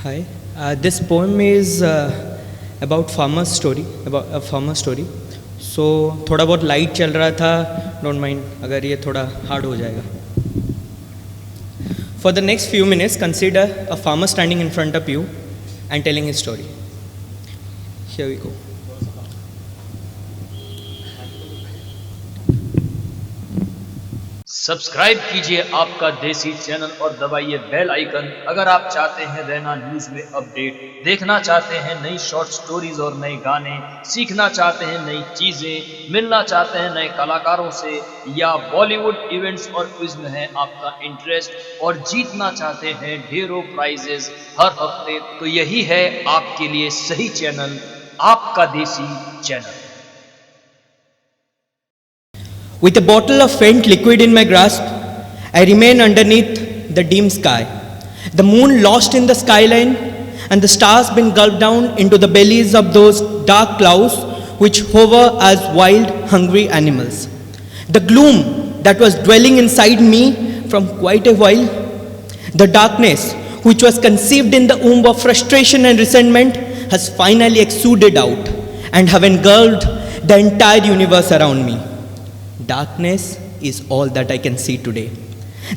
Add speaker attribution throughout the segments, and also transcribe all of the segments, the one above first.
Speaker 1: Hi. This poem is about about a farmer story. So थोड़ा बहुत light चल रहा था, डोंट माइंड अगर ये थोड़ा हार्ड हो जाएगा. For the next few minutes, consider a farmer standing in front of you and telling his story. Here we go.
Speaker 2: Subscribe कीजिए आपका देसी चैनल और दबाइए बेल आइकन अगर आप चाहते हैं रहना न्यूज में अपडेट, देखना चाहते हैं नई शॉर्ट स्टोरीज और नए गाने, सीखना चाहते हैं नई चीजें, मिलना चाहते हैं नए कलाकारों से, या बॉलीवुड इवेंट्स और क्विज में है आपका इंटरेस्ट और जीतना चाहते हैं ढेरों प्राइजेस हर हफ्ते, तो यही है आपके लिए सही चैनल, आपका देसी channel.
Speaker 1: With a bottle of faint liquid in my grasp, I remain underneath the dim sky. The moon lost in the skyline, and the stars been gulped down into the bellies of those dark clouds which hover as wild, hungry animals. The gloom that was dwelling inside me from quite a while, the darkness which was conceived in the womb of frustration and resentment, has finally exuded out and have engulfed the entire universe around me. Darkness is all that I can see today.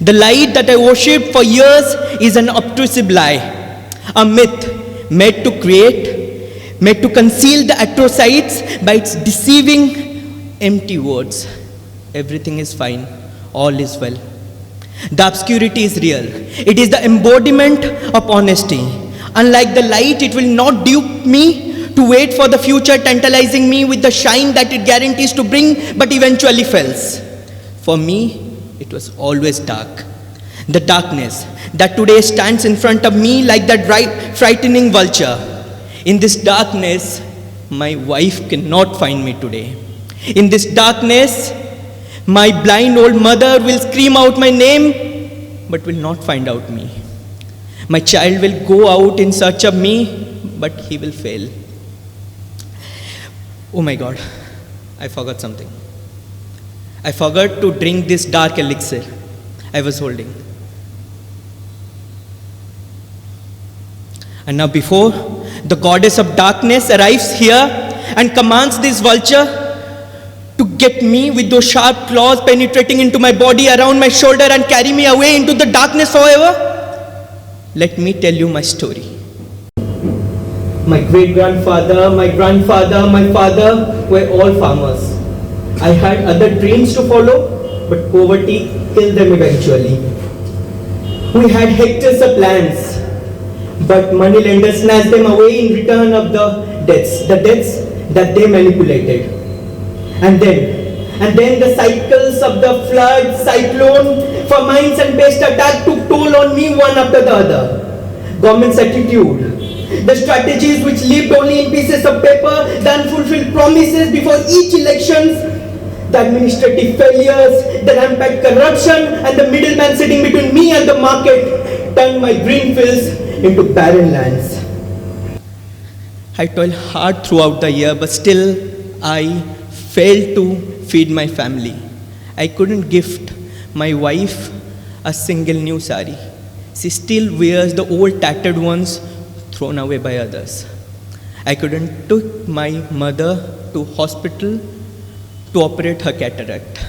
Speaker 1: The light that I worshipped for years is an obtrusive lie, a myth made to create, made to conceal the atrocities by its deceiving, empty words. Everything is fine, all is well. The obscurity is real. It is the embodiment of honesty. Unlike the light, it will not dupe me to wait for the future, tantalizing me with the shine that it guarantees to bring, but eventually fails. For me, it was always dark. The darkness that today stands in front of me like that frightening vulture. In this darkness, my wife cannot find me today. In this darkness, my blind old mother will scream out my name, but will not find out me. My child will go out in search of me, but he will fail. Oh my God, I forgot something. I forgot to drink this dark elixir I was holding. And now before the goddess of darkness arrives here and commands this vulture to get me with those sharp claws penetrating into my body, around my shoulder, and carry me away into the darkness forever, let me tell you my story. My great-grandfather, my grandfather, my father were all farmers. I had other dreams to follow, but poverty killed them eventually. We had hectares of lands, but moneylenders snatched them away in return of the debts that they manipulated. And then the cycles of the flood, cyclone, famines and pest attack took toll on me one after the other. Government's attitude, the strategies which lived only in pieces of paper, the unfulfilled promises before each election, the administrative failures, the rampant corruption, and the middleman sitting between me and the market turned my green fields into barren lands. I toiled hard throughout the year, but still I failed to feed my family. I couldn't gift my wife a single new sari. She still wears the old tattered ones thrown away by others. I couldn't take my mother to hospital to operate her cataract.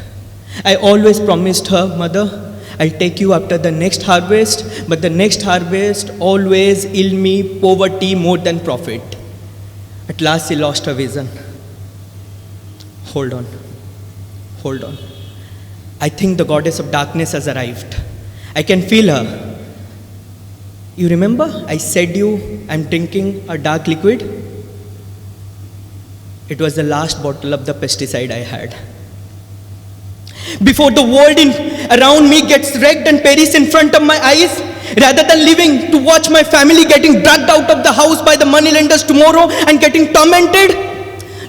Speaker 1: I always promised her, "Mother, I'll take you after the next harvest," but the next harvest always ill me poverty more than profit. At last she lost her vision. Hold on. I think the goddess of darkness has arrived. I can feel her. You remember I said I'm drinking a dark liquid? It was the last bottle of the pesticide I had. Before the world around me gets wrecked and perishes in front of my eyes, rather than living to watch my family getting dragged out of the house by the moneylenders tomorrow and getting tormented,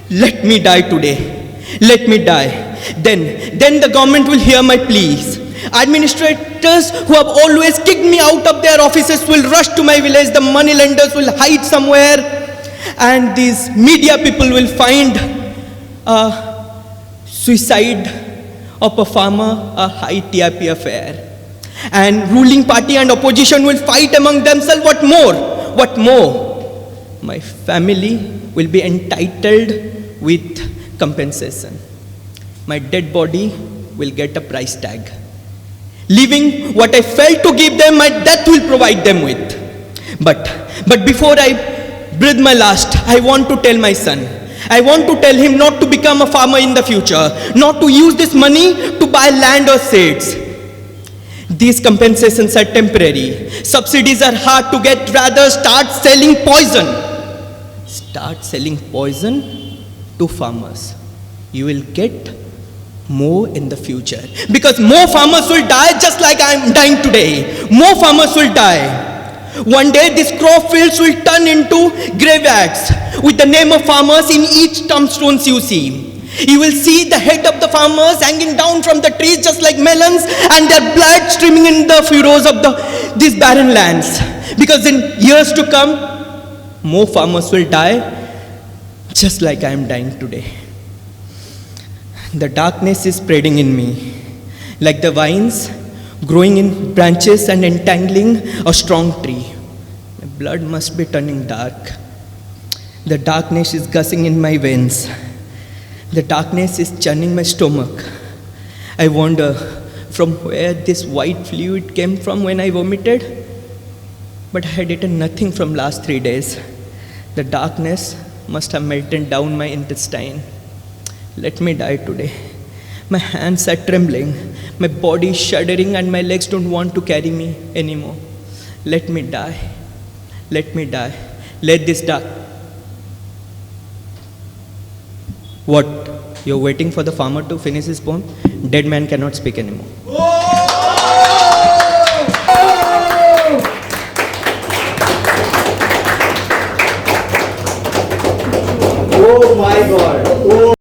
Speaker 1: let me die today. Let me die. Then the government will hear my pleas. Administrators who have always kicked me out of their offices will rush to my village. The moneylenders will hide somewhere, and these media people will find a suicide of a farmer, a high TRP affair. And ruling party and opposition will fight among themselves. What more? what more? My family will be entitled with compensation. My dead body will get a price tag. Leaving what I failed to give them, my death will provide them with. But before I breathe my last, I want to tell my son, I want to tell him not to become a farmer in the future, not to use this money to buy land or seeds. These compensations are temporary. Subsidies are hard to get, rather start selling poison. Start selling poison to farmers. You will get more in the future. Because more farmers will die just like I am dying today. More farmers will die. One day these crop fields will turn into graveyards with the name of farmers in each tombstones you see. You will see the head of the farmers hanging down from the trees just like melons and their blood streaming in the furrows of these barren lands. Because in years to come, more farmers will die just like I am dying today. The darkness is spreading in me, like the vines growing in branches and entangling a strong tree. My blood must be turning dark. The darkness is gushing in my veins. The darkness is churning my stomach. I wonder from where this white fluid came from when I vomited. But I had eaten nothing from last 3 days. The darkness must have melted down my intestine. Let me die today. My hands are trembling, my body is shuddering, and my legs don't want to carry me anymore. Let me die. Let me die. Let this die. What? You're waiting for the farmer to finish his poem? Dead man cannot speak anymore.
Speaker 3: Oh my God. Oh.